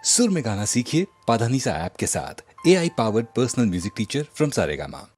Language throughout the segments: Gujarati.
सुर में गाना सीखिए पाधानीसा ऐप के साथ। AI powered personal music teacher from Saregama.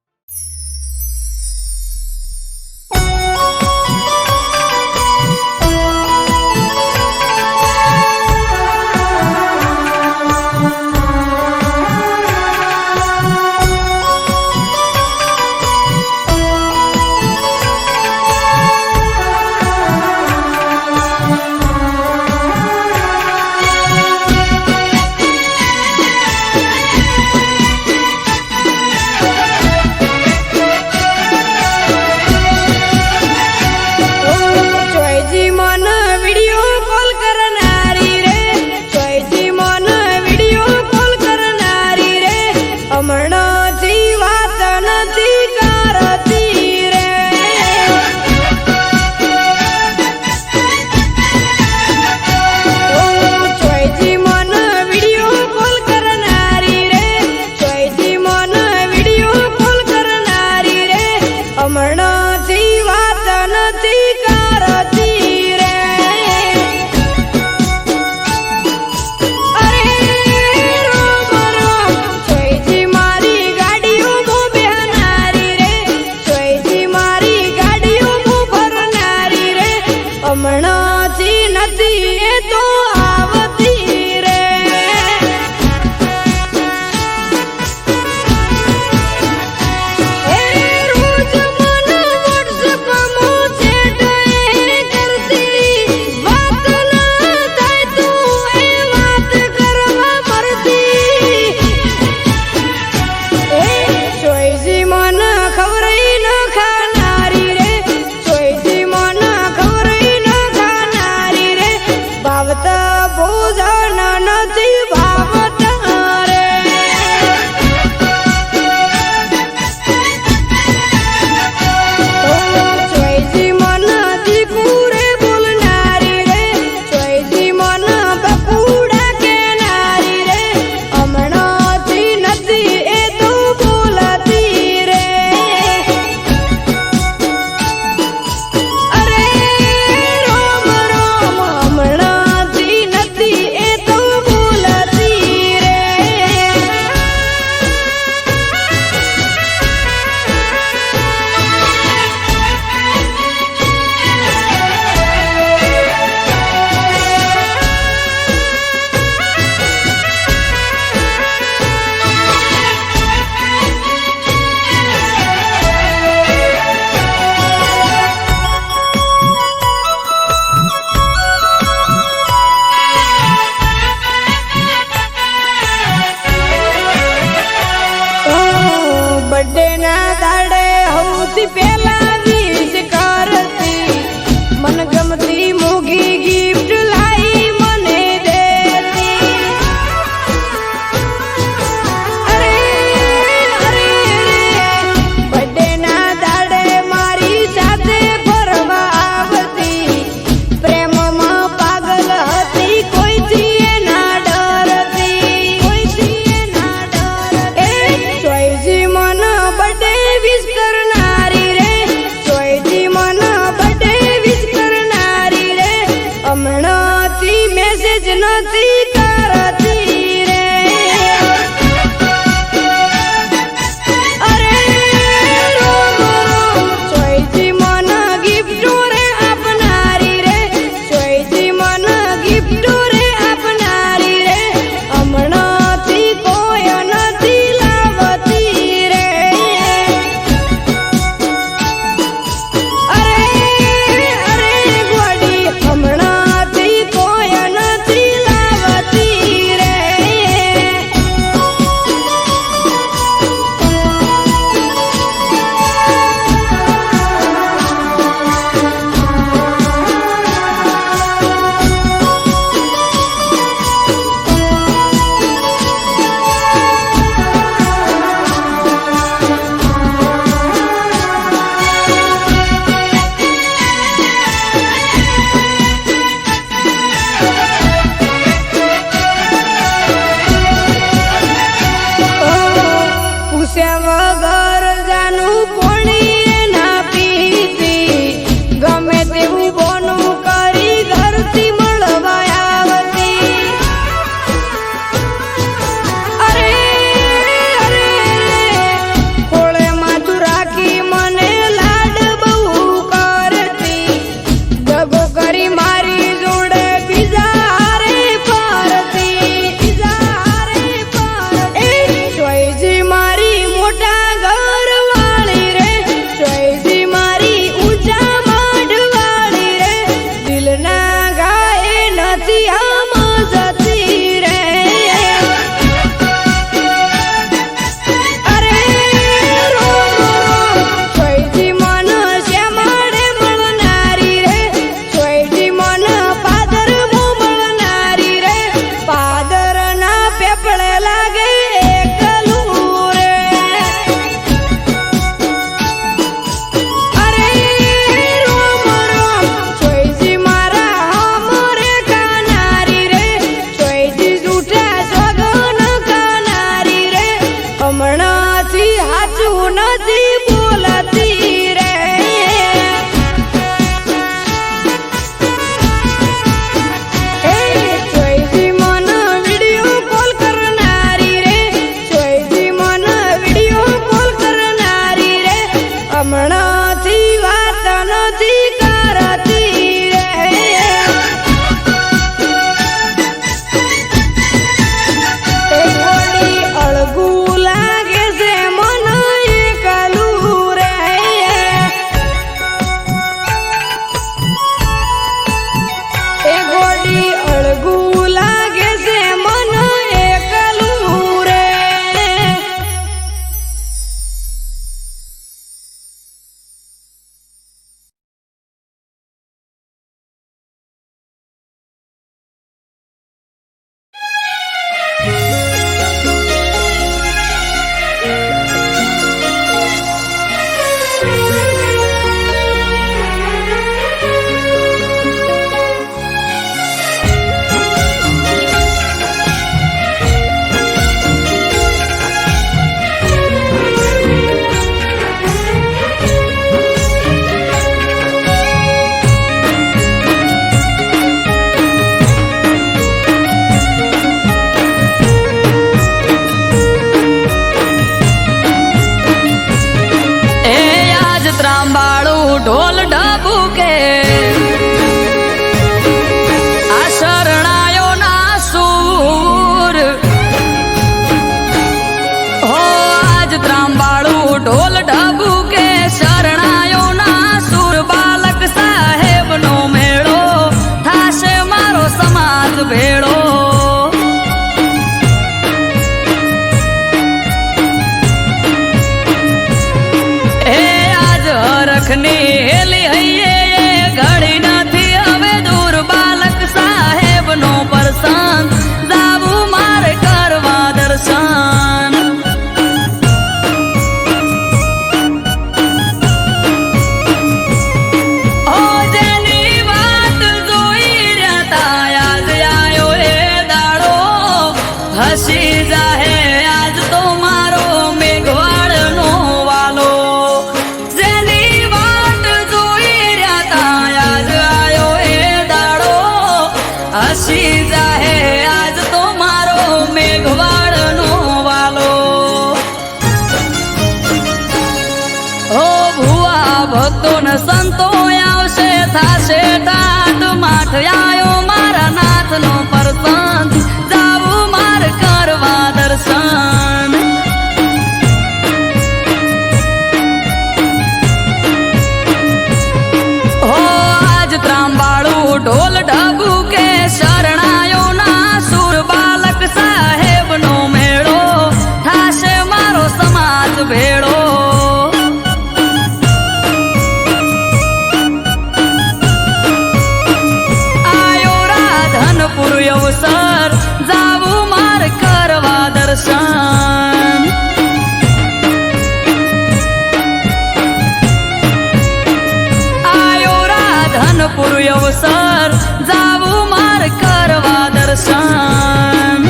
હસી જાહે આજ તો મારો મેઘવાળનો વાલો, જેની વાટ જોઈ રહ્યા તા આજ આયો એ દાડો, હસી જાહે આજ તો મારો મેઘવાળનો વાલો. ઓ ભુવા ભક્તો ને સંતો આવશે થાશે ટાટ માઠ, આયો મારા નાથનો પરસંગ, જાવું માર કરવા દર્શન. હો આજ ત્રાંબાળું ઢોલ ઢબુ કે શરણાયો ના સુર બાલક સાહેબનો મેળો, થાશે મારો સમાજ ભેળો. અવસર જાવું માર કરવા દર્શન. આયો રાધનપુર અવસર જાવું માર કરવા દર્શન.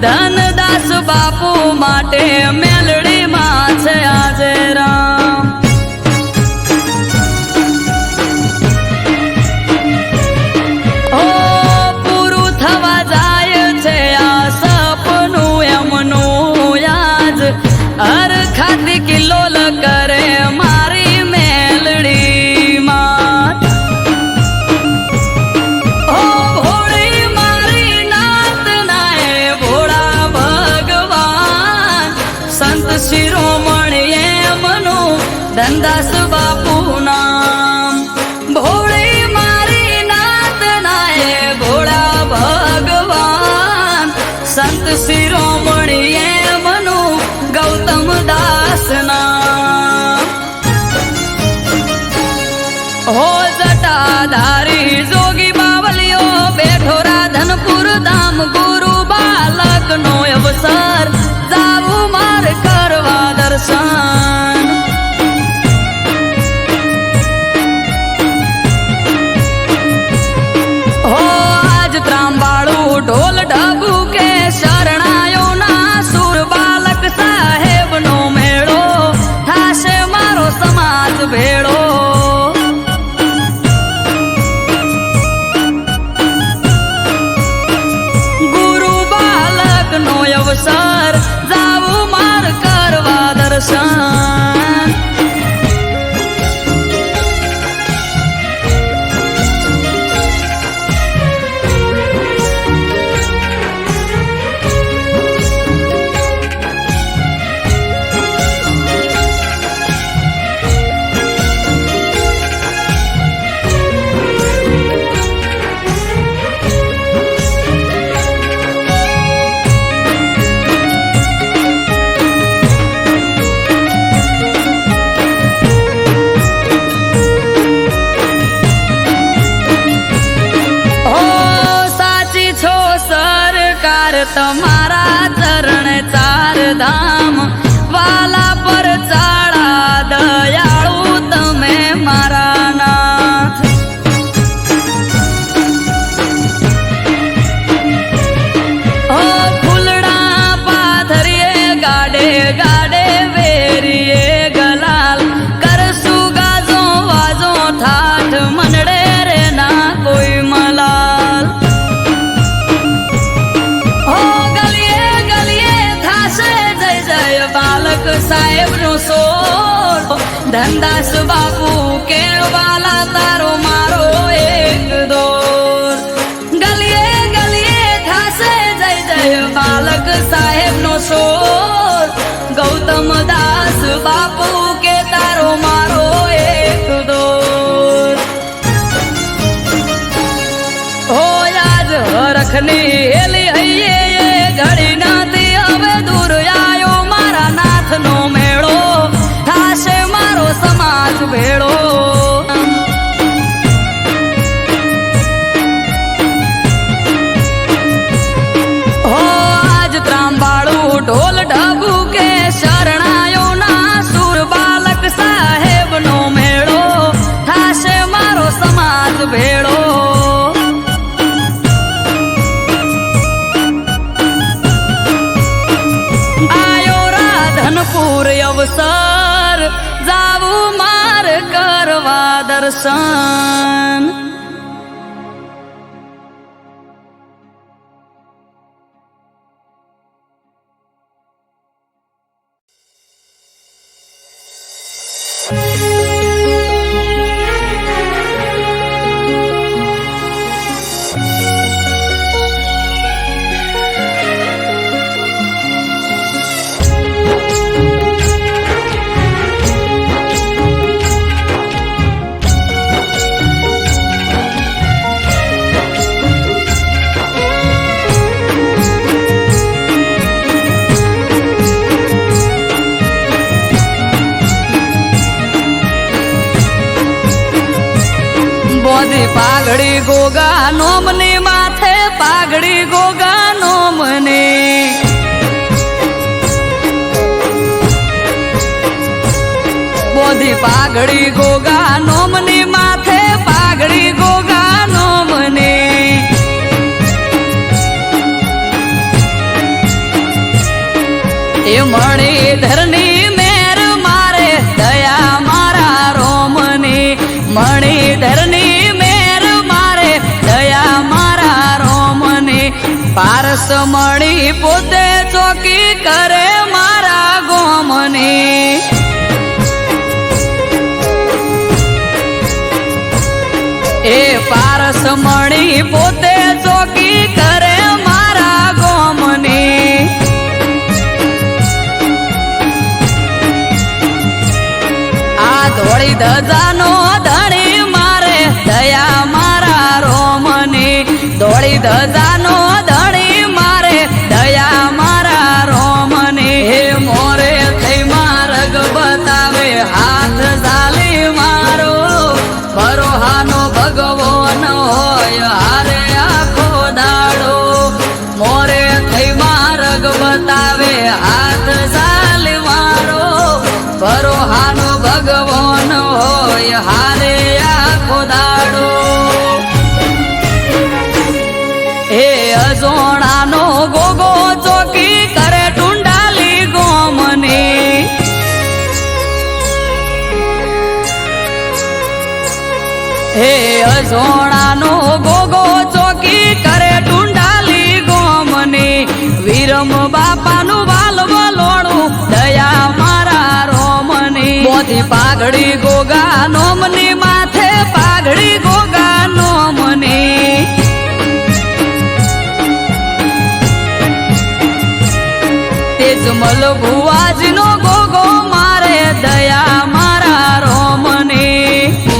ધનદાસ બાપુ માટે મેલડીમાં છે આજે રામ. ઓ પૂરું થવા જાય છે આ સપનું એમનું, આજ હર ખાતી કિલ્લોલ કરે મારી મેલડીમાં. શિરોમણી એમનું ધનદાસ બાપુ નામ, ભોળી મારી નાત નાય ભોળા ભગવાન. સંત શિરોમણી એમનું ગૌતમ દાસ નામ. હો જટાધારી જોગી બાવલિયો બેઠો રાધનપુર ધામ, ગુરુ બાલકનો અવસર જાવું માર કરવા દર્શન. હો આજ ત્રાંબાળું ઢોલ ઢબુ કે શરણાયો ના સુર બાલક સાહેબનો મેળો, થાશે મારો સમાજ ભેળો. ગુરુ બાલકનો અવસર જાવું માર કરવા દર્શન. તમારા ચરણ ચાર ધામ, વાલા પર ચાળા દયાળુ તમે મારા નાથ. ઓ ફૂલડા પાથરીએ ગાડે ગાડે વેરીએ ગલાલ, કરશું ગાજો વાજો ઠાઠ મનડે રે ના કોઈ મલાલ. સાહેબનો સોર ધનદાસ બાપુ કેળવાલા તારો મારો એક દોર. ગલીએ ગલીએ થાશે જય જય બાલક સાહેબનો સોર આયો રાધનપુર અવસર જાવું માર કરવા દર્શન. પાઘડી ગોગા નોમની માથે પાઘડી ગોગા નોમને બોધી પાઘડી ગોગા નોમની માથે પાઘડી ગોગા નોમને એ મણિધરની મેર મારે દયા મારા રોમની મણિધરની પારસ મળી પોતે ચોકી કરે મારા ગોમની એ પારસ મળી પોતે ચોકી કરે મારા ગોમની આ ધોળી ધજાનો ધણી મારે દયા મારા રોમની ધોળી ધજાનો હાથ ઝાલી મારો બરોહાનો ભગવાન હોય હારે આખો દાડો મોરે થઈ માર્ગ બતાવે હાથ ઝાલી મારો બરોહાનો ભગવાન હોય હારે આખો દાડો હે અજોણાનો ગોગો ચોકી કરે ટુંડાલી ગોમની હે અજોણાનો ગોગો ચોકી કરે ટુંડાલી ગોમની વીરમ બાપાનું વાલવલોણું દયા મારા રોમની બોધી પાઘડી ગોગા નોમની માથે પાઘડી ગોગા નોમની તેજમલ ભુવાજીનો ગોગો મારે દયા મારા રોમની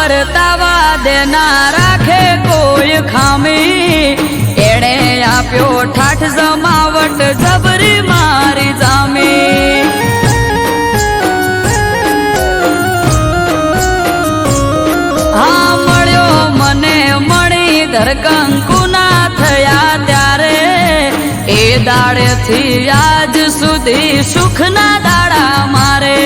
વર્તાવા દેના રાખે કોઈ ખામી એણે આપ્યો ઠાઠ જમાવટ જબરી મારી જામી હા મળ્યો મને મણિધર કંકુના થયા ત્યારે એ દાડેથી આજ સુધી સુખના દાડા મારે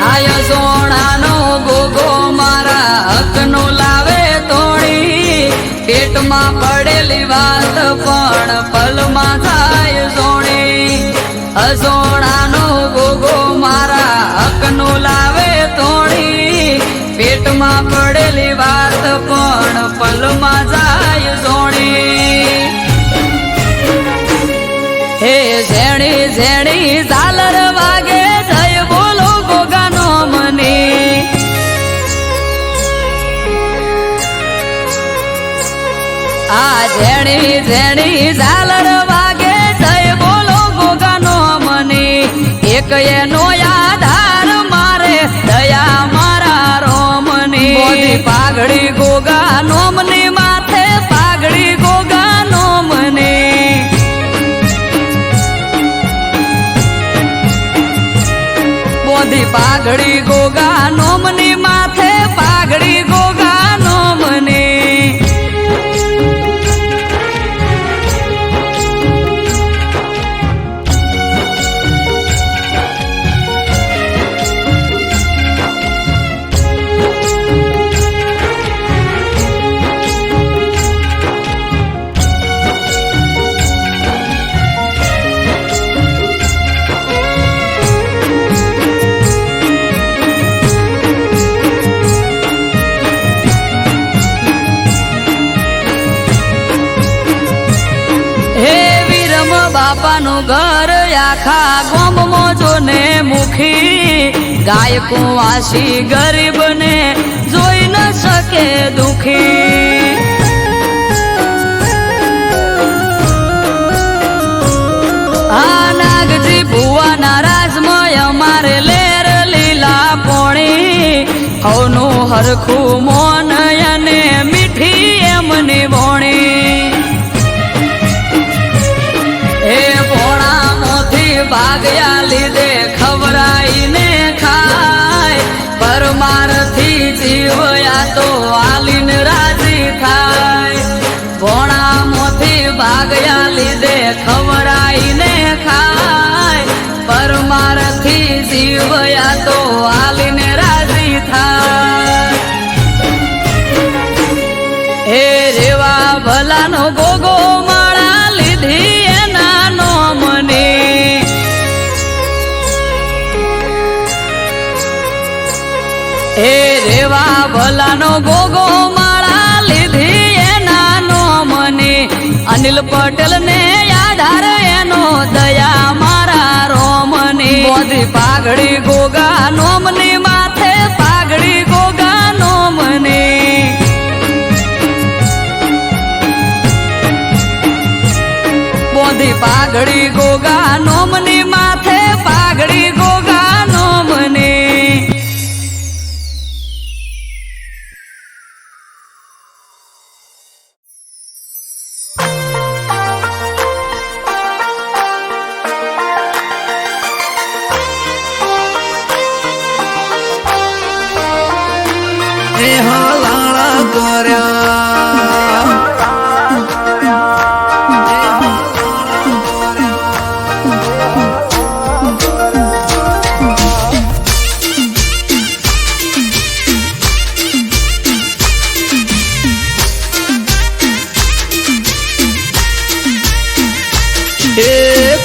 આય સોણાનો ગોગો મારા હકનો લાવે તોડી પેટમાં પડેલી વાત પણ પલમાં થાય સોણી અસોણાનો ગોગો મારા હકનો લાવે તોડી પેટમાં પડેલી વાત પણ પલમાં જાય સોણી હે ઝેણી ઝેણી ઝાલર વાગે જય બોલો ગોગાનો મને આ ઝેણી ઝેણી ઝાલર વાગે જય બોલો ગોગાનો મને એક એનો આધાર મારે દયા મારા રોમની બધી પાઘડી ગોગા નોમની માથે પાઘડી ગોગા નોમની બધી પાઘડી ગોગા નોમની માથે પાઘડી ગોગા નોમની બાપાનું ઘર આખા ગોમમાં જોને મુખી ગાયકો વાસી ગરીબને જોઈ ન શકે દુખી આ નાગજી ભુવાના રાજમય અમારે લેર લીલા પોણી હવનું હરખું મોન અને મીઠી એમની ભોણી ભાગ્યા લીધે ખવરાઈને ખાય પરમારથી જીવયા તો આલીને રાજી થાય ભોણામાંથી ભાગ્યા લીધે ખવરાઈને ખાય પરમારથી જીવયા તો આલીને રાજી થાય હે રેવા ભલાનો ગોગો માળા લીધી એના નોમની હે રેવા ભલાનો ગોગો માળા લીધી એના નોમની અનિલ પટેલ ને આધાર એનો દયા મારા રોમની બધી પાઘડી ગોગા નોમની માથે પાઘડી ગોગા નોમની બધી પાઘડી ગોગા નોમની માથે પાઘડી ગોગા નોમની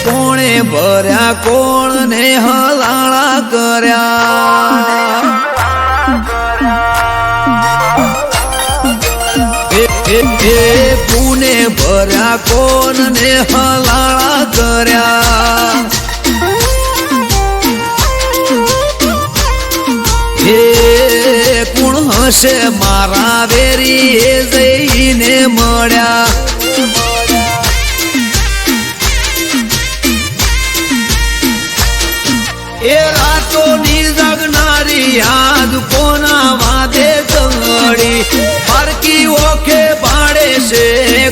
કોણે ભર્યા કોણ ને હલાળા કર્યા પુને ભર્યા કોણ ને હલાળા કર્યા હે કોણ હશે મારા વેરી એ જઈને મળ્યા એ રાતો ની જગનારી યાદ કોના વાદે કંગડી પારકી ઓખે ભાડે છે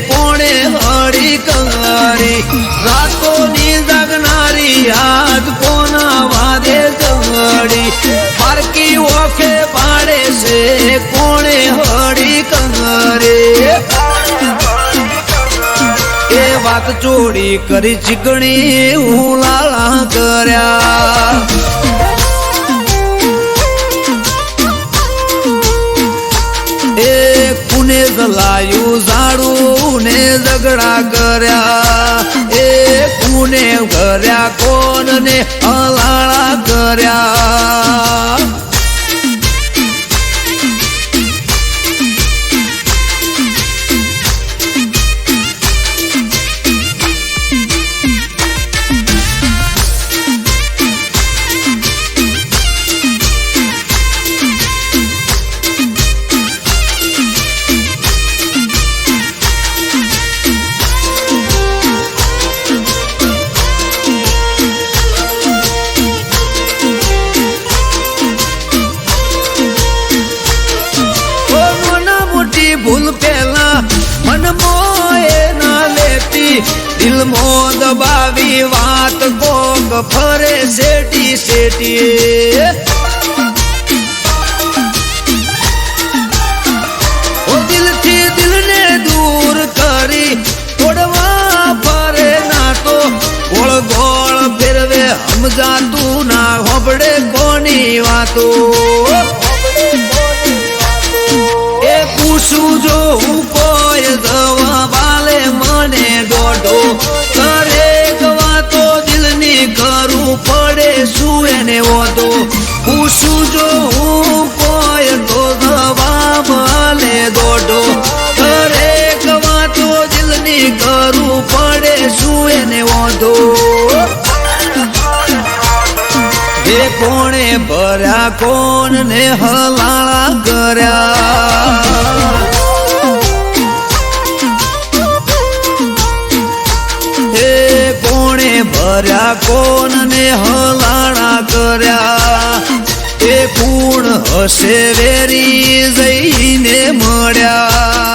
કોણે હળી કંગડી રાતો ની જગનારી યાદ કોના વાદે કંગડી પારકી ઓખે ભાડે છે કોણે હળી કંગડી એ વાત ચોરી કરી ચીકણી ઉલાળા કર્યા એ કુને જલાયું ઝાડું ને ઝઘડા કર્યા એ કુને કર્યા કોણ ને હલાળા કર્યા ભૂલ પેલા મન મોએ ના લેતી દિલ મો દબાવી વાત કોક ફરે શેટી શેટી ઓ દિલથી દિલને દૂર કરી તોડવા ફરે ના તો ગોળ ગોળ ફેરવે સમજાતું ના હોબડે કોની વાતો એ પૂછું જો હું કોઈ દવા બાલે મને દોઢો દરેક વાતો દિલની કરું પડે શું એને ઓતો પૂછું જો હું કોઈ તો દવા બાલે દોઢો દરેક વાતો દિલની કરું પડે શું એને ઓતો એ કોણે ભર્યા કોણ ને હલાળા કર્યા હે કોણે ભર્યા કોણ ને હલાળા કર્યા એ કુણ હશે વેરી જઈને મળ્યા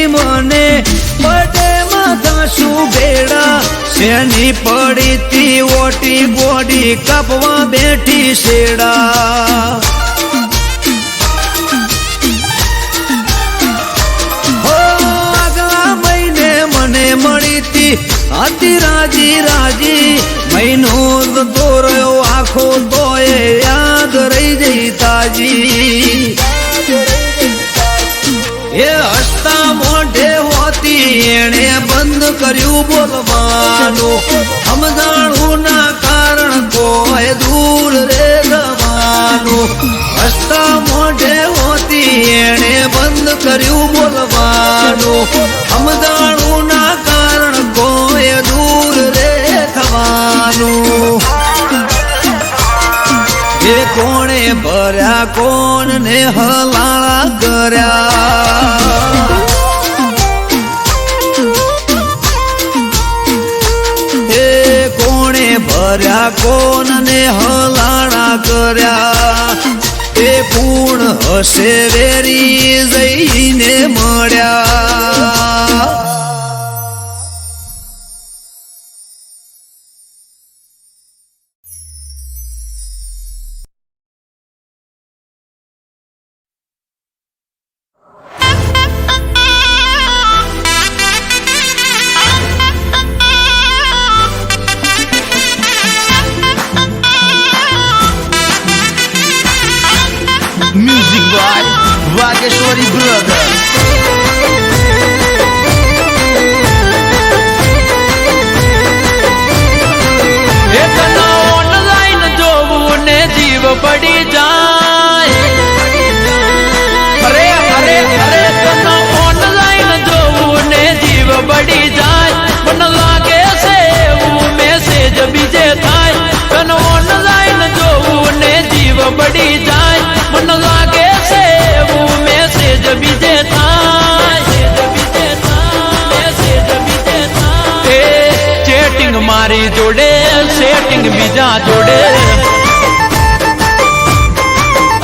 મને બડે માથા શું ભેડા શેની પડી તી ઓટી ગોડી કાપવા બેઠી શેડા હો આગલા મહિને મને મળી તી હતી રાજી રાજી મહિનો જતો રહ્યો આખો તોય યાદ રહી જઈ તાજી એ હસતા મોઢે હોતી એણે બંધ કર્યું બોલવાનું સમજાણું ના કારણ કોઈ દૂર રે જવાનું હસતા મોઢે હોતી એણે બંધ કર્યું બોલવાનું સમજાણું ના કારણ કોઈ દૂર રે થવાનું એ કોણે ભર્યા કોણ ને હલાળા કર્યા એ કોણે ભર્યા કોણ ને હલાળા કર્યા એ પૂર્ણ હશે વેરી જઈને મળ્યા Music by Vageshwari Brothers. Online જોવું ને જીવ પડી જાય અરે અરે અરે તને ઓનલાઈન જોવું ને જીવ પડી જાય મને લાગે છે એવું મેસેજ બીજે થાય તને ઓનલાઈન જોવું ને જીવ પડી જાય મને લાગે છે એવું મેસેજ બીજે થાય ચેટિંગ મારી જોડે સેટિંગ બીજા જોડે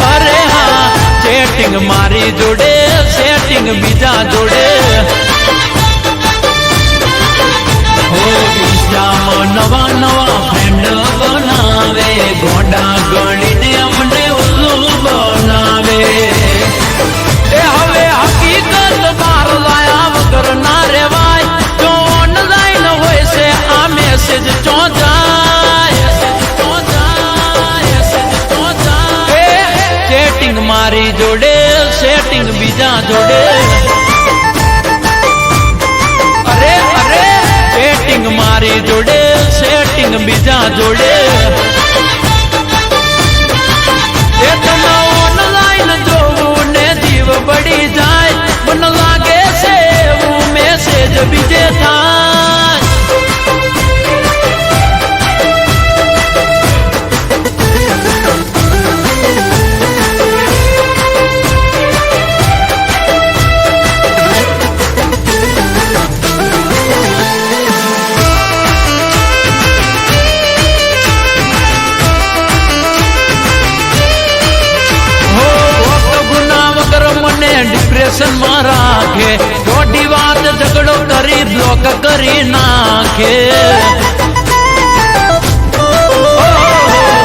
અરે હા ચેટિંગ મારી જોડે સેટિંગ બીજા જોડે હો ઇન્સ્ટામાં નવા નવા ફ્રેન્ડ બનાવે ગોડા ગણીને અમને ઉલ્લુ બનાવે એ હવે હકીકત બાર લાયા વગર ના રેવાય જો ઓનલાઈન હોય છે આ મેસેજ ચો જાય ચેટિંગ મારી જોડે સેટિંગ બીજા જોડે અરે અરે ચેટિંગ મારી જોડે સેટિંગ બીજા જોડે એ બળી જાય મને લાગે છે એવું મેસેજ બીજે થાય ડિપ્રેશન માં રાખે ખોટી વાત ઝઘડો કરી બ્લોક કરી નાખે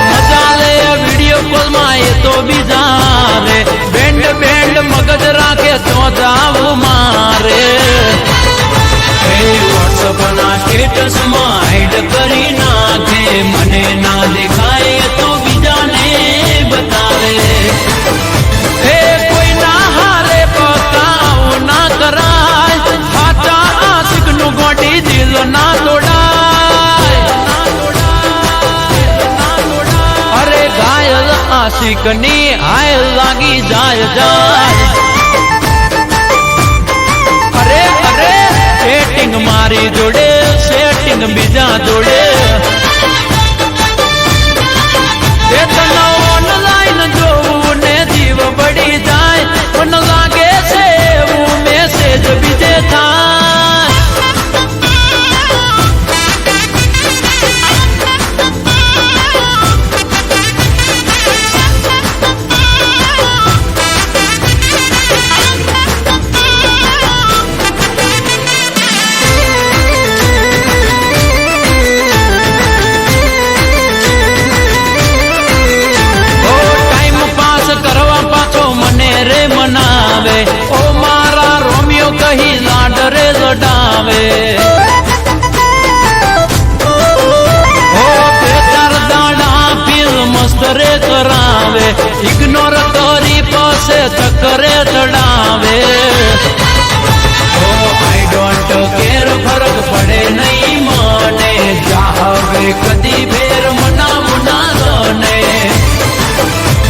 મજા લે વિડીયો કોલ માં એ તો બીજા રે બેન્ડ બેન્ડ મગજ રાખે તો જાવું મારે વોટ્સઅપ ના સ્ટેટસ માં હાઈડ કરી નાખે મને ના દેખાય તો બીજાને બતાવે ના તોડાય અરે ઘાયલ આશિક ની હાય લાગી જાય જાય અરે અરે સેટિંગ મારી જોડે સેટિંગ બીજા જોડે ઓનલાઈન જોવું ને જીવ બળી જાય મને લાગે છે એવું મેસેજ બીજે થાય ઓ મારા રોમિયો કહી લાડ રે લડાવે ઓ બે ચાર દાડા ફિલ્મ મસ્ત રે કરાવે ઇગ્નોર કરી પાસે ચક્કરે ચડાવે ઓ આઈ ડોન્ટ કેર ફરક પડે નહીં મને જાવે કદી ફેર મનાવું ના ને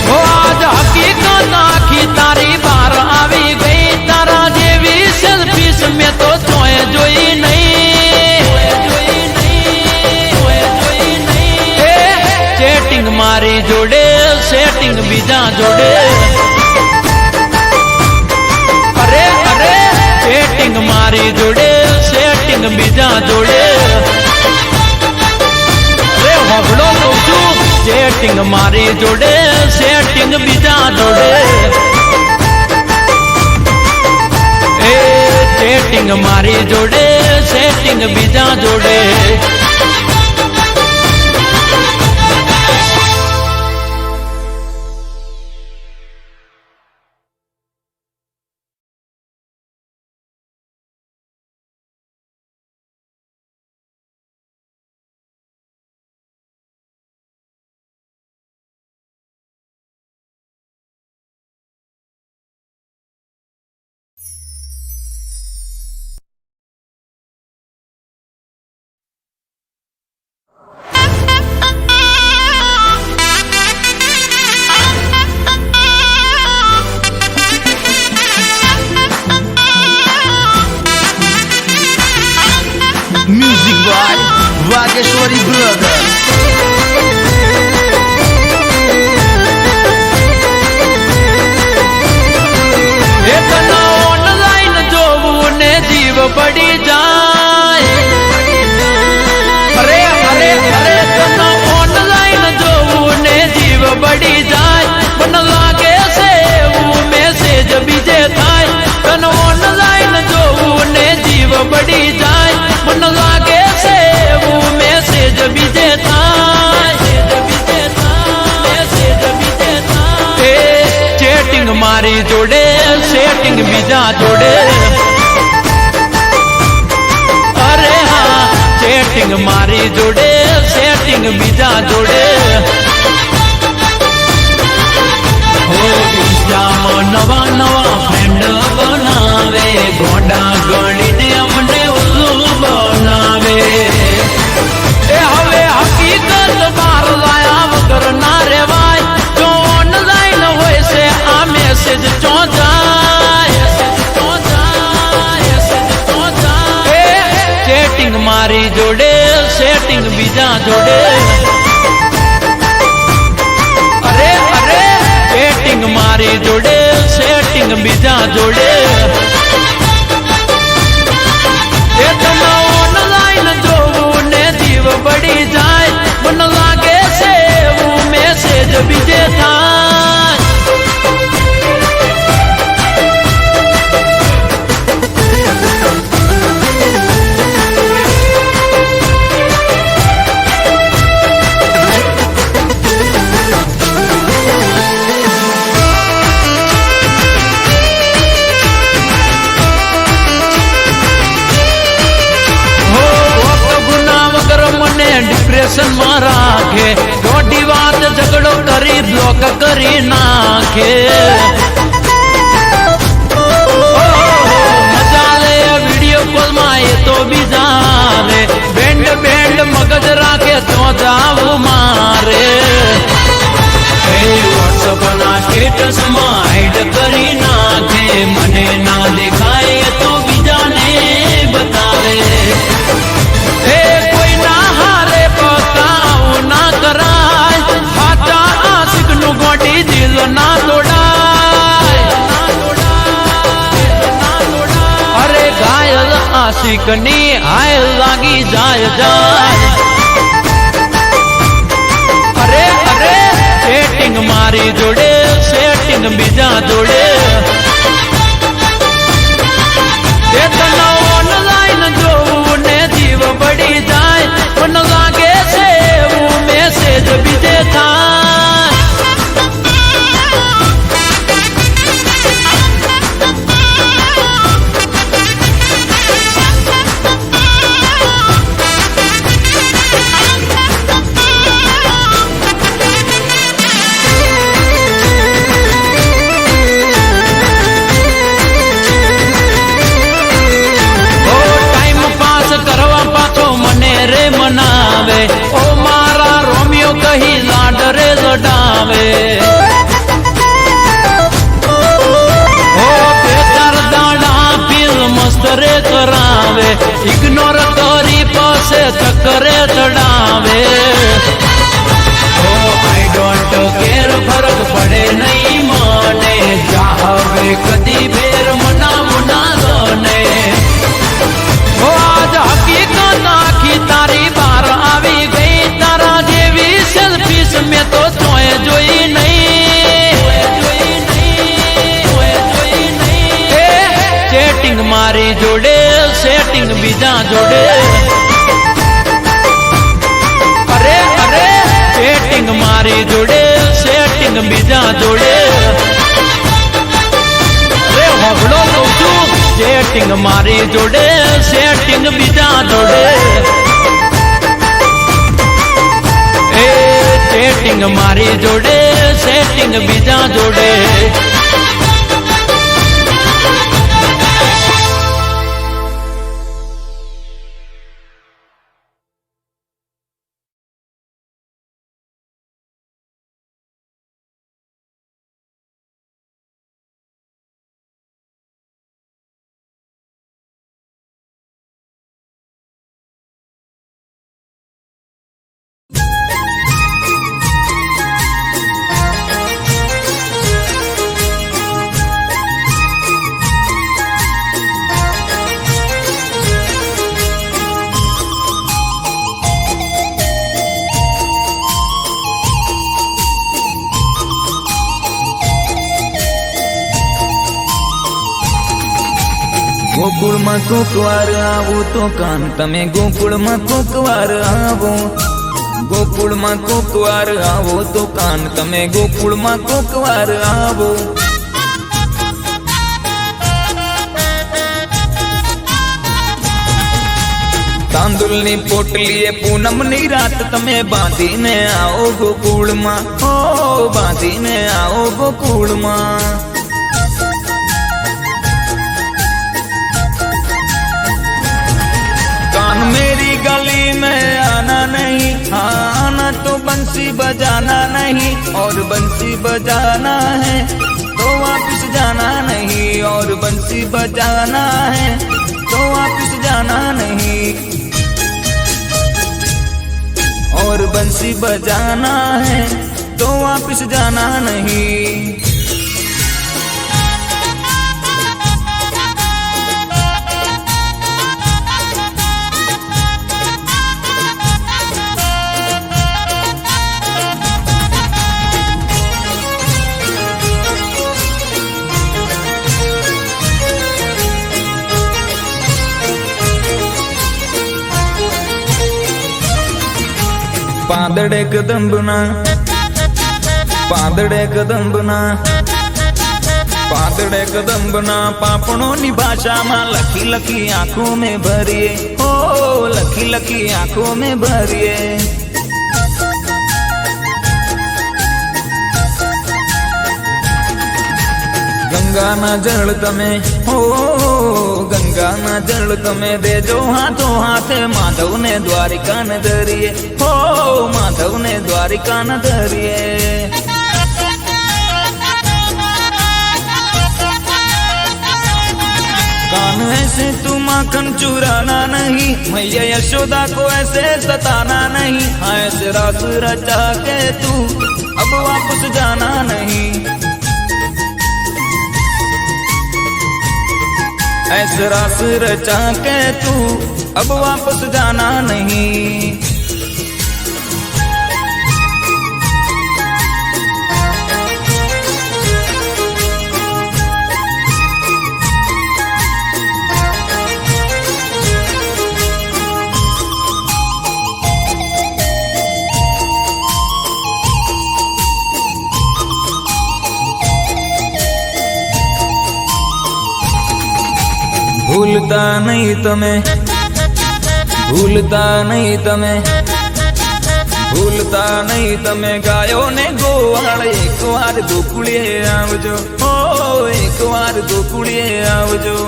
ઓ આજ હકીકત આખી તારી બાર આવી ગઈ તારા જેવી સેલ્ફીસ મેં તો જોઈ નહીં ચેટિંગ મારી જોડે સેટિંગ બીજા જોડે અરે અરે ચેટિંગ મારી જોડે સેટિંગ બીજા જોડે રે હોબળો કહું છું ચેટિંગ મારી જોડે સેટિંગ બીજા જોડે સેટિંગ મારી જોડે સેટિંગ બીજા જોડે Music by Vageshwari Brothers. Online જોવું ને જીવ પડી જાય અરે અરે અરે ઓનલાઈન જોવું ને જીવ પડી જાય મને લાગે છે એવું મેસેજ બીજે થાય તને ઓનલાઈન જોવું ને જીવ પડી જાય મને લાગે છે એવું મેસેજ બીજે થાય ચેટિંગ મારી જોડે સેટિંગ બીજા જોડે અરે હા ચેટિંગ મારી જોડે સેટિંગ બીજા જોડે હો ઇન્સ્ટામાં નવા નવા ફ્રેન્ડ બનાવે ગોડા ગણીને અમને ઉલ્લુ બનાવે એ હવે હકીકત બહાર લાયા વગર ના રેવાય જો ઓનલાઈન હોય છે આ મેસેજ ચો જાય जोड़े अरे अरे सेटिंग मारी जोड़े सेटिंग बीजा जोड़े ये तना ऑनलाइन जोऊ ने जीव बड़ी जाए मन लागे से वो मैसेज बीजे था डिप्रेशन में राखे थोड़ी बात झगड़ो करी ब्लॉक करी नाखे मजा ले वीडियो कॉल माए तो भी जा रे बैंड बैंड मगज राखे तो जाओ मारे व्हाट्सएप ना स्टेटस में हाइड करी नाखे मने ना दिखाए तो भी जाने बतावे ना तोड़ाए अरे घायल आशिक नी आय लागी जाय जाय अरे अरे सेटिंग मारी जोड़े सेटिंग बीजा जोड़े तना ऑनलाइन जो ने जीव बड़ी जाए मन लागे से वो मैसेज बीजे था मनावे ओ मारा रोमियो कही लाडरे लडावे ओ बेकार दाड़ा फिल्म मस्त रे करावे इग्नोर करी पासे चक्करे चढ़ावे ओ आई डोंट केयर फर्क पड़े नहीं माने चाहवे कदी बेर मना मुना जाने ओ आज हकीकत आखी तारी बार आवी गई तारा जेवी सेल्फीस में तो तोए जोई नहीं सेटिंग मारी जोड़े सेटिंग बीजा जोड़े अरे अरे सेटिंग मारी जोड़े सेटिंग बीजा जोड़े अरे हगड़ो लोचू सेटिंग मारी जोड़े सेटिंग बीजा जोड़े सेटिंग मारी जोड़े सेटिंग बीजा जोड़े ગોકુળમાં કોકવાર આવો તો કાન તમે ગોકુળમાં કોકવાર આવો ગોકુળમાં કોકવાર આવો તો કાન તમે ગોકુળમાં કોકવાર આવો તાંદુલની પોટલીએ પૂનમની રાત તમે બાંધીને આવો ગોકુળમાં ઓ બાંધીને આવો ગોકુળમાં मेरी गली में आना नहीं, हाँ आना तो बंसी बजाना नहीं, और बंसी बजाना है तो वापस जाना नहीं, और बंसी बजाना है तो वापस जाना नहीं। और बंसी बजाना है तो वापस जाना नहीं। પાંદડે કદંબના પાંદડે કદંબના પાંદડે કદંબના પાપણોની ભાષામાં લખી લખી આંખોं में भरिए हो, लखी लखी आंखों में भरिए। गंगाना जल तमे हो, गंगाना जल तमे देजो हाथों हाथे माधव ने द्वारिका न धरिए हो, माधव ने द्वारिका न धरिए। कान ऐसे तू माखन चुराना नहीं, मैया यशोदा को ऐसे सताना नहीं। हाँ ऐसे रास रचा के तू अब वापस जाना नहीं, ऐसे रास रचा के तू अब वापस जाना नहीं। भूलता नहीं तमे, भूलता नहीं तमे, भूलता नहीं तमे गायो ने गोवाळ एक वार गोकुळिए आवजो हो, एक वार गोकुळिए आवजो।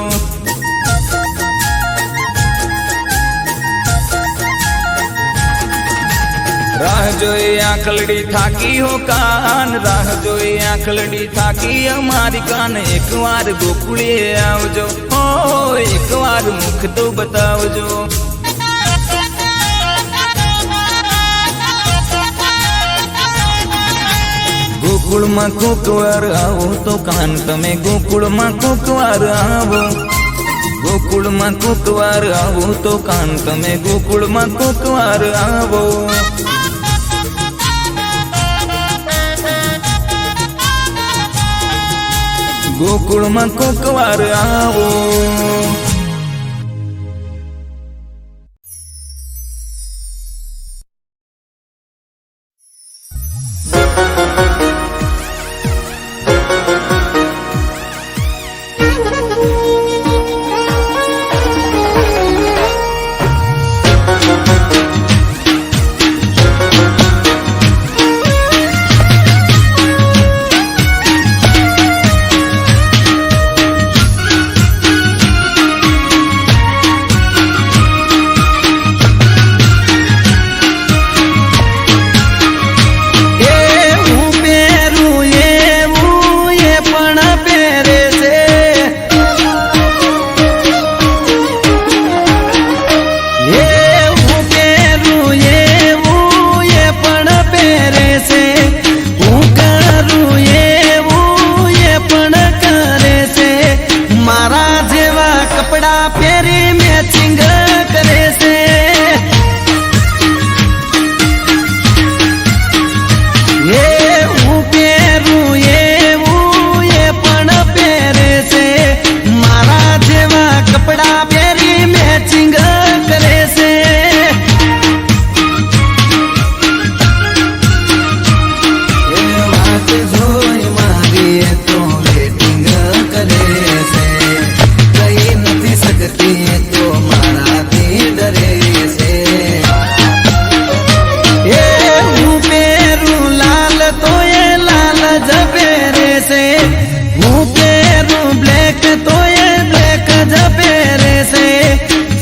राह जोई आंखलड़ी थाकी हो कान, राह जोई आंखलड़ी थाकी हमारी कान। एक बार गोकुळिए आवजो हो, एक बार मुख तो बतावजो। गोकुळ में कोक वार आवो तो कान तमे, गोकुळ में कोक वार आवो, गोकुळ में कोक वार आवो तो कान तमे, गोकुळ में कोक वार आवो। गोकुळ में कोक वार आवो।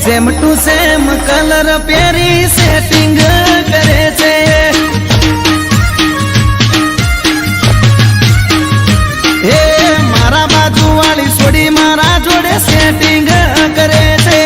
सेम टू सेम कलर प्यारी सेटिंग करे छे। हे मारा बाजू वाली छोड़ी मारा जोड़े सेटिंग करे छे।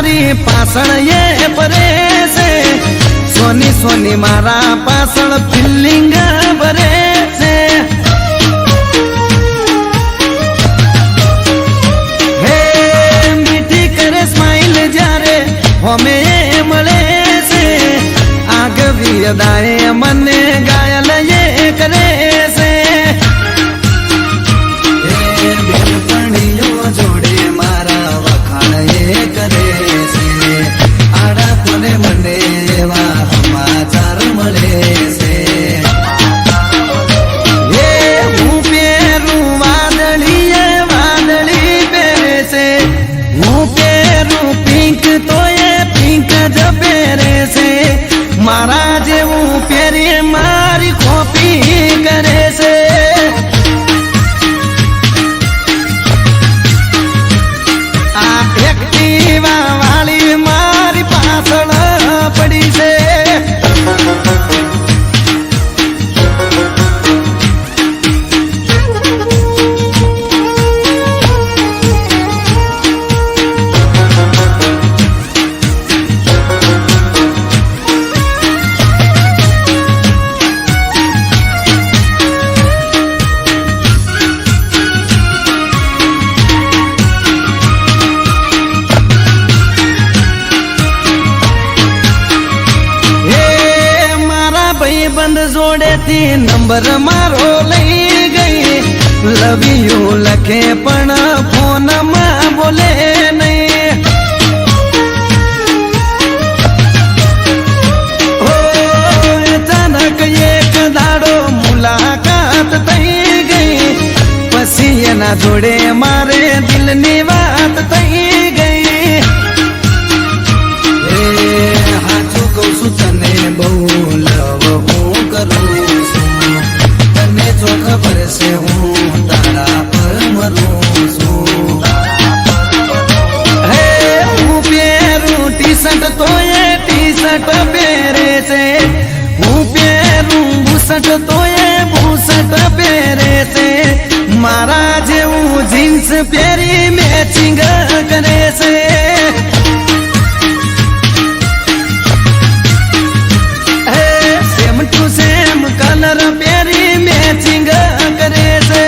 મારી પાછળ એ ભરે છે, સોની સોની મારા પાછળ ફિલિંગ ભરે છે. હે મીઠી કરે સ્માઈલ જ્યારે હોમે મળે છે, આગવી અદાએ મને ઘાયલ એ કરે છે. બેનપણીઓ જોડે મારા વખાણ એ કરે છે, આડા કોને મને એવા સમાચાર મળે છે. એ હું પહેરું વાદળી એ વાદળી પહેરે છે, હું પહેરું પિંક તો એ પિંક જ પહેરે છે. મારા જેવું પહેરી મારી કોપી કરે છે. આ એક્ટિવા વાળી મારી પાછળ પડી છે. બંધ જોડેથી નંબર મારો લઈ ગઈ, લવ યુ લખે પણ ફોનમાં બોલે નહીં. હો અચાનક એક દાડો મુલાકાત થઈ ગઈ, પછી એના જોડે મારે દિલની વાત થઈ ગઈ. હાચું કહું છું તને બહુ લવ હું કરું છું, તને જો ખબર છે હું તારા પર મરું છું. હે હું પહેરું ટી શર્ટ તો એ ટી શર્ટ પહેરે છે, હું પહેરું બુશર્ટ તો એ બુશર્ટ પહેરે છે. મારા જેવું જીન્સ પહેરી મેચિંગ કરે છે. સેમ ટુ સેમ કલર પહેરી મેચિંગ કરે છે.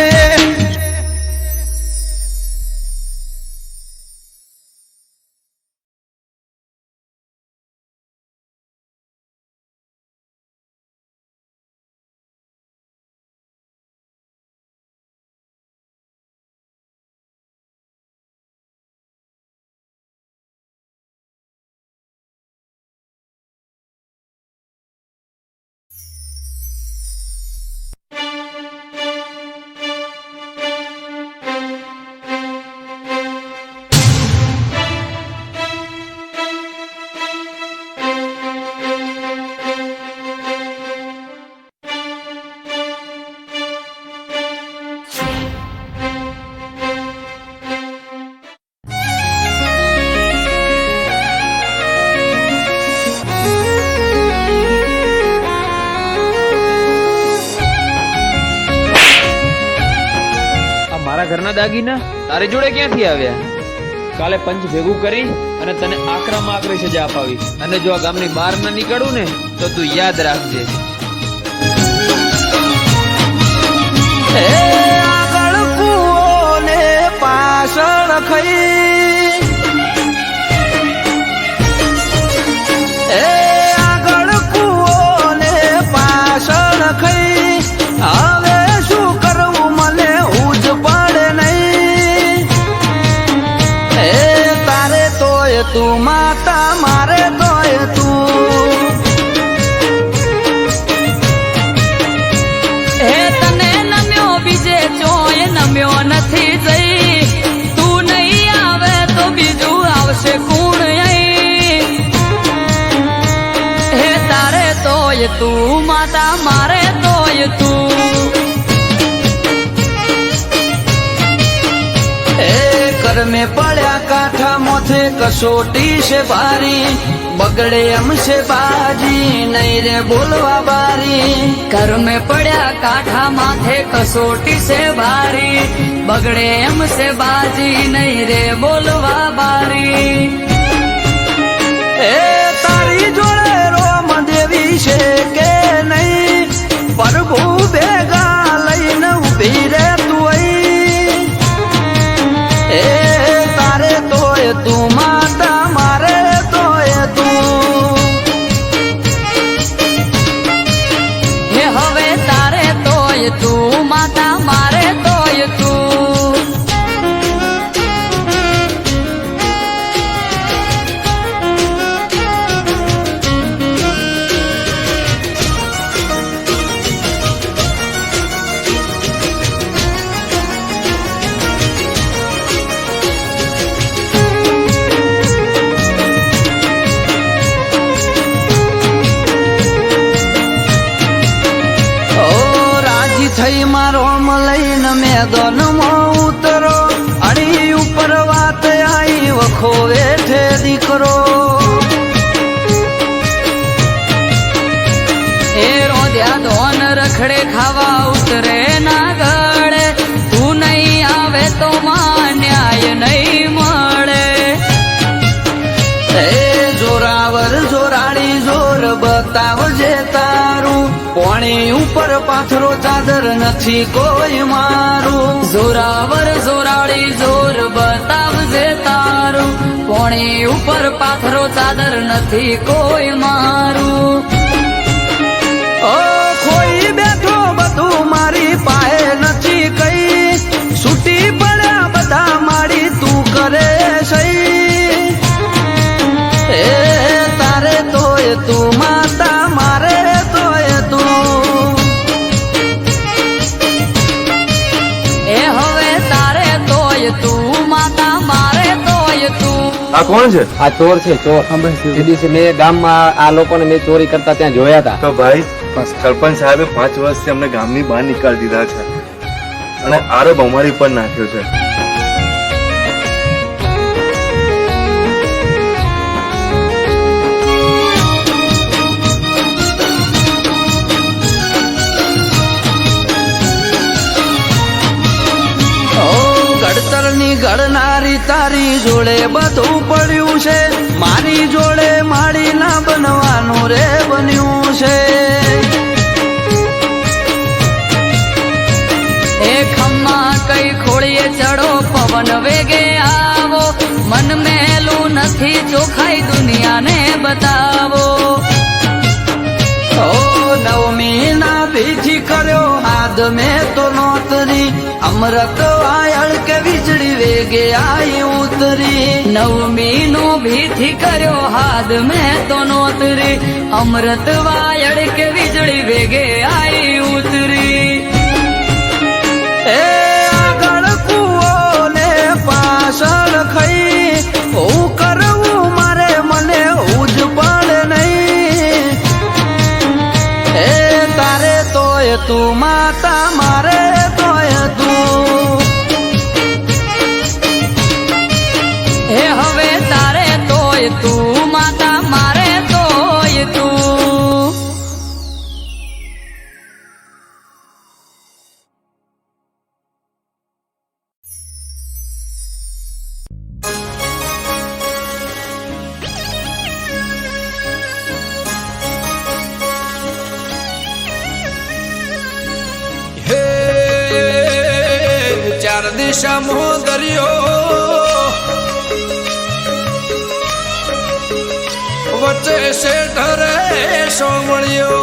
મારા ઘરના દાગીના તારી જોડે ક્યાંથી આવ્યા? કાલે પંચ ભેગું કરી અને તને આકરામાં આકરી સજા અપાવી, અને જો આ ગામની બહાર ન નીકળું ને તો તું યાદ રાખજે. આગળ કૂવો ને પાછળ ખઈ, આગળ કૂવો ને પાછળ ખઈ, હવે શું કરવું મને ઉજ પડે નહીં. તારે તોય તું માતા, મારે તોય તું. હે તને નમ્યો બીજે ચોય નમ્યો નથી જઈ, તું નહીં આવે તો બીજું આવશે કોણ અહીં. હે તારે તોય તું માતા, મારે તોય તું. कर में पड़ा काठा मोथे कसोटी से भारी, बगड़े हमसे बाजी नहीं रे बोलवा बारी. घर में पड़ा काठा माथे कसोटी से भारी, बगड़े हमसे बाजी नहीं रे बोलवा बारी. એ તારી જોડે રોમ દેવી છે કે નહીં પ્રભુ ભેગા લઈને ઉભી રે તું અહીં એ તારે તોય તું માતા મારે તોય તું હે હવે તારે તોય તું માતા મારે તોય તું થઈ મારો લઈને મેદાનમાં ઉતરો અડી ઉપર વાત આવી વખો વેઠે દીકરો એ રોધ્યા ધોન રખડે ખાવા ઉતરે ના ગળે તું નહીં આવે તો માં ન્યાય નહીં મળે એ જોરાવર જોરાડી જોર બતાવજે તારું પાણી ઉપર પાથરો ચાદર નથી કોઈ મારું જોરાવર જોરાડી જોર બતાવજે તારું પોણી ઉપર પાથરો ચાદર નથી કોઈ મારું ઓ ખોઈ બેઠો બધું મારી પાસે નથી કઈ છૂટી પડ્યા બધા મારી તું કરે સહી એ તારે તોય તું માતા મારે તોય તું એ હવે તારે તોય તું માતા મારે તોય તું આ કોણ છે? આ ચોર છે ચોર એ દિવસે મેં ગામમાં આ લોકોને મેં ચોરી કરતા ત્યાં જોયા હતા. તો ભાઈ સરપંચ સાહેબે 5 વર્ષથી અમને ગામની બહાર નીકાળી દીધા છે અને આરોપ અમારી પર નાખ્યો છે. ઘડતરની ઘડનારી તારી જોડે બધું પડ્યું છે મારી જોડે માડી ના બનવાનું રે બન્યું છે એ ખમ્મા કઈ ખોળીએ ચડો પવન વેગે આવો મન મેલું નથી ચોખાઈ દુનિયાને બતાવો ઓ નવમી ના બીજી કર્યો હાથ મેં તો નોતરી અમૃત વાયળ કે વીજળી વેગે આઈ ઉતરી નવમી નો ભીથી કર્યો હાથ મેં તો નોતરી અમૃત વાયડ કે વીજળી વેગે આઈ ઉતરી એ આગળ કુવો ને પાછળ ખઈ હું કરવું મારે મને ઉજ પડે નહીં એ તારે તોય તું માતા મારે તોય તું હે હવે તારે તોય તું માતા મારે તોય તું ચાર દિશામાં દરિયો વચ્ચે શેઠ રે સોમળિયો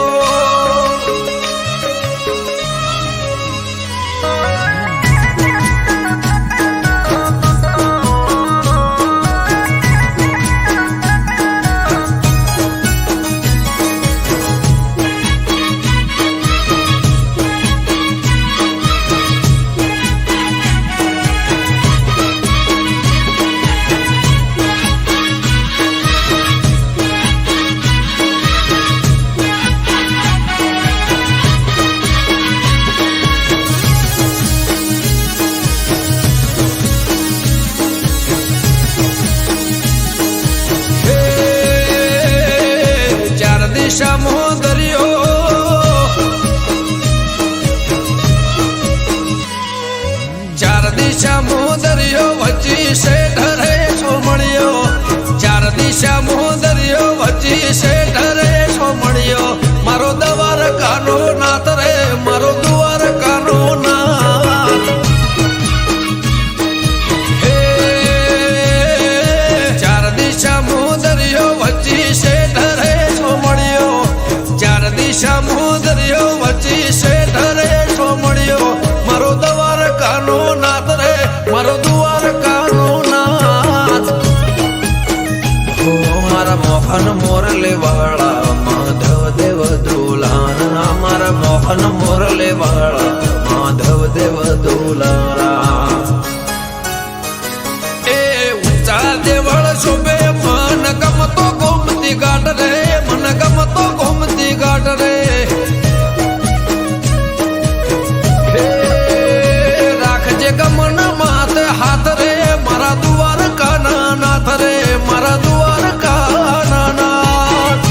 દિશામાં દરિયો ચાર દિશામાં દરિયો વચ્ચે શેઠ રે સોમળિયો ચાર દિશામાં દરિયો દુલારા એ ઊંચા દેવળ શોભે મન ગમતો ગોમતી ઘાટ રે મન ગમતો ગોમતી ઘાટ રે રાખજે ગમન માથે હાથ રે મારા દ્વારકા ના નાથ રે મારા દ્વારકા ના નાથ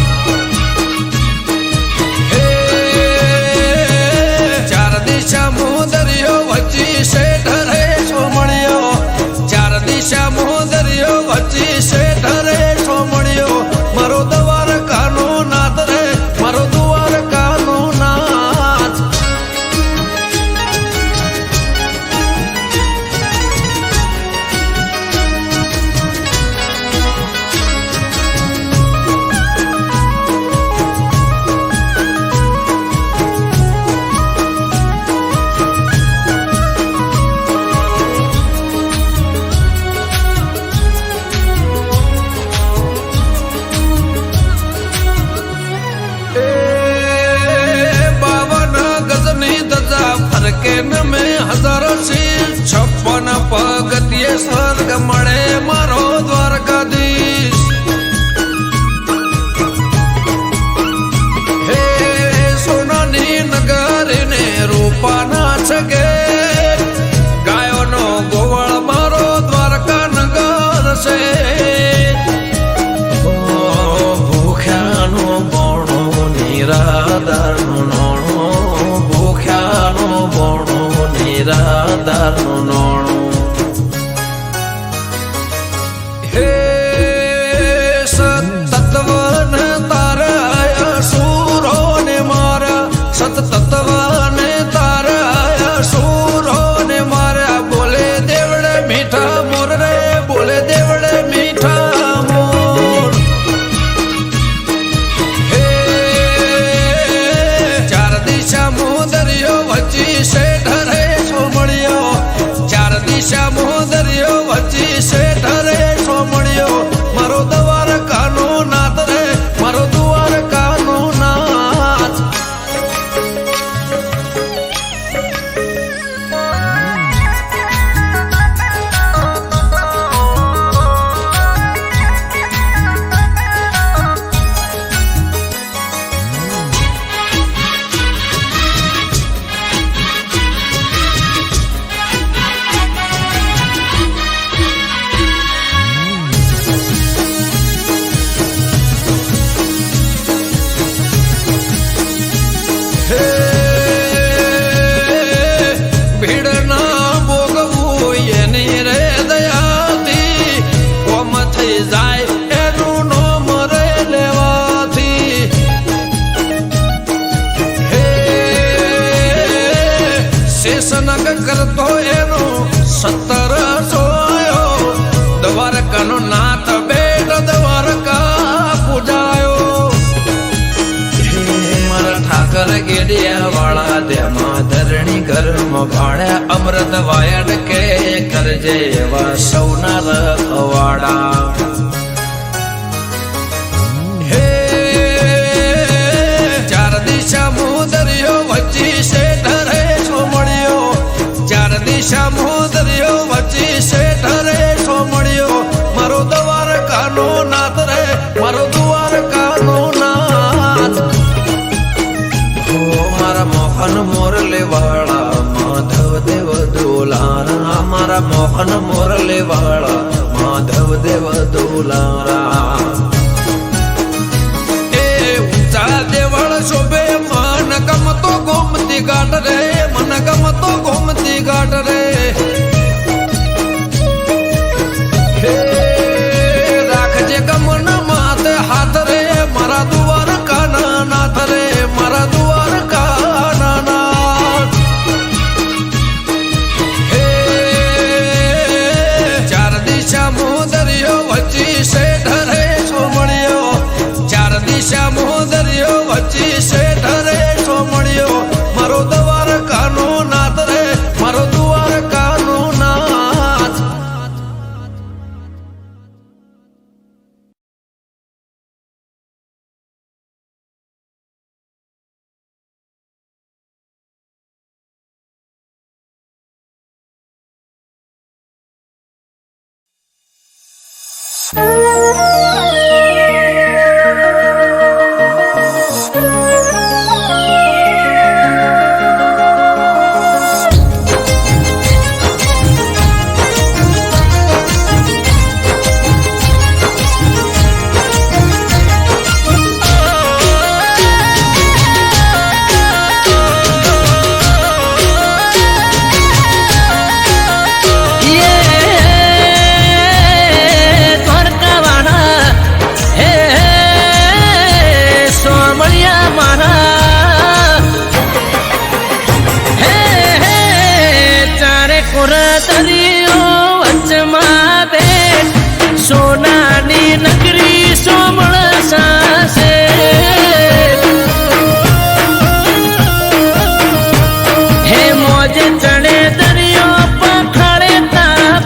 ચાર દિશા મોદરિયો વચ્ચી શેઠ રે સોમણિયો ચાર દિશા મોદરિયો વચ્ચી શેઠ રે સોમણિયો મારો દ્વારકાનો નાથ રે મારો દ્વારકાનો નાથ ફરકે નમે હજારો શીર 56 પગથિયે સ્વર્ગ મળે મારો દ્વારકાધીશ હે સોનાની નગરીને રૂપાના છગે ગાયોનો ગોવળ મારો દ્વારકા નગર છે ભૂખ્યાનો બોણો નિરાધારનો નોણો ભૂખ્યાનો બોણો નિરાધારનો નોણો હે સતત્વને તારા સુરોને મારા સતત્વને તારા સુરોને મારા બોલે દેવડે મીઠા મોર રે બોલે દેવડે મીઠા મોર હે ચાર દિશા મોદરિયો વચ્ચી શેઠ રે સોમણિયો ચાર દિશા મોદરિયો વચ્ચી શેઠ રે સોમણિયો મારો દ્વારકાનો નાથ રે મારો દ્વારકાનો નાથ ભીડ ના ભોગવું એની રે દયાથી કોમ થઈ જાય એનું નોમ રે લેવાથી હે શેષનગ કરતો એનો 17 સોયો દ્વારકાનો નાથ બેટ દ્વારકા પૂજાયો મારા ઠાકર ગેડિયા વાળા તેમાં ધરણી ગરમ ભાડ્યા અમૃત વાયડ કે કરજે એવા સૌના રખવાડા હે ચાર દિશા મોદરિયો વચ્ચી શેઠ રે સોમણિયો ચાર દિશા મોદરિયો વચ્ચી શેઠ રે સોમણિયો મારો દ્વારકાનો નાથ રે મારો દ્વારકાનો નાથ મારા મોહન મોરલે વાળા માધવ દેવ દુલારા મારા મોહન મોરલે વાળા માધવ દેવ દુલારા એ ઊંચા દેવળ શોભે મન ગમતો ગોમતી ઘાટ રે મન ગમતો ગોમતી ઘાટ રે હે રાખજે ગમન માથે હાથ રે મારા દ્વારકા ના નાથ રે મારા દ્વારકા ના નાથ હે ચાર દિશા મોદરિયો વચ્ચી શેઠ સોનાની નગરી સોમળ સાસે હે મોજ ચડે દરિયો પખાડે તારા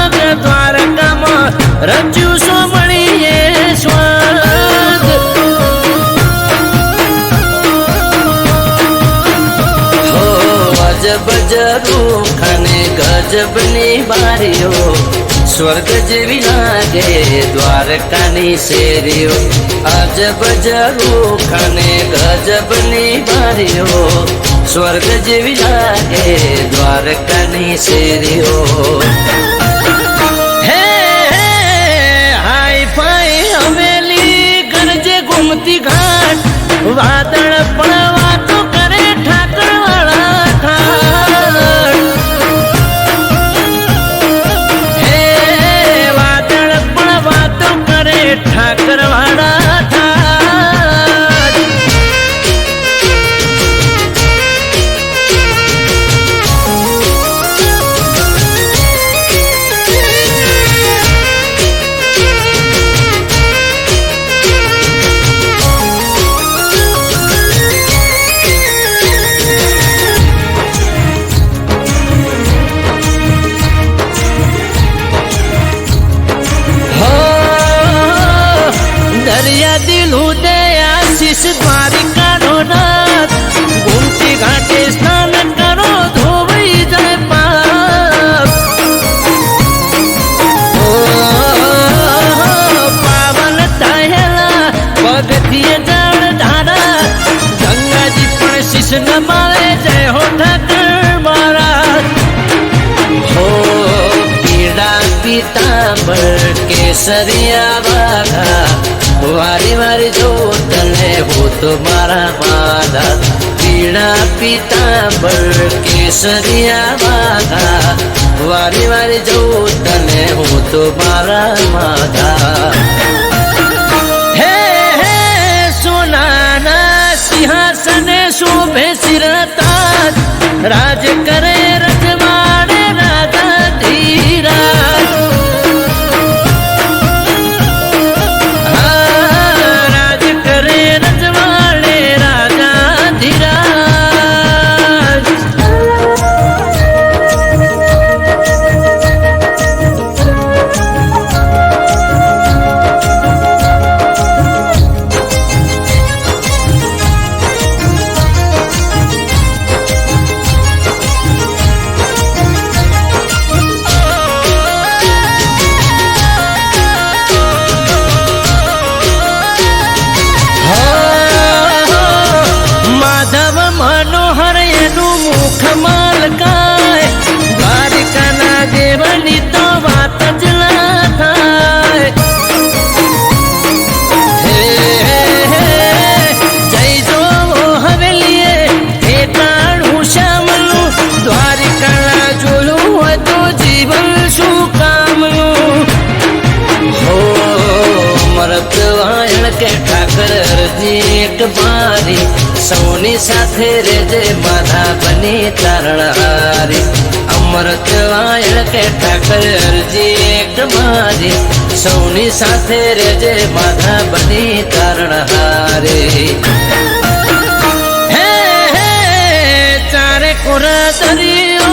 પગ દ્વારકામાં રચ્યું સોમળીએ સ્વાદ હો અજબ જરૂખાને ગજબની બારીઓ સ્વર્ગ જેવી લાગે દ્વારકાની શેરીઓ અજબ જરૂખાને ગજબની બારીઓ સ્વર્ગ જેવી લાગે દ્વારકાની શેરીઓ હે હાઈ ફાઈ હવેલી ગરજે ગુમતી ઘાટ વાદળ પણ વાતો કરે ઠાકર વાળા ઠાઠ ઠાકર વાળા ઠાઠ દરિયા દિલ ઉદય આશીષ દ્વારિકાનો નાથ ગુમતી ઘાટે સ્નાન કરો ધોવાઈ જાય પાપ પાવન થયેલા પગથિયે જળ ધારા ગંગાજી પણ શીશ નમાવે જય હો ઠાકર મારા હો પીડા પીતાંબર કેસરિયા વાઘા વારી વારી જો તને હું તો મારા માધા પીળા પીતાંબર કેસરિયા વાઘા વારી વારી જો તને હું તો મારા માધા હે હે સોનાના સિંહાસને શોભે શિરતાજ રાજ કરે રજવાડે રાજા ધીરાજ કમાલ કાય દ્વારિકાના દેવની તો વાત જ ના થાય હે જય જો હવેલીએ ઠેકાણું શ્યામનું દ્વારિકાના જોયું હોય તો જીવન શું કામનું હો મરત વાયણ કે ઠાકર અરજી એક બારી સૌની સાથે રેજે માધા બની તારણહારી અમૃત વાયણ કે ઠાકર અરજી એક મારી સૌની સાથે રેજે માધા બની તારણહારી હે હે ચારે કોરા દરિયો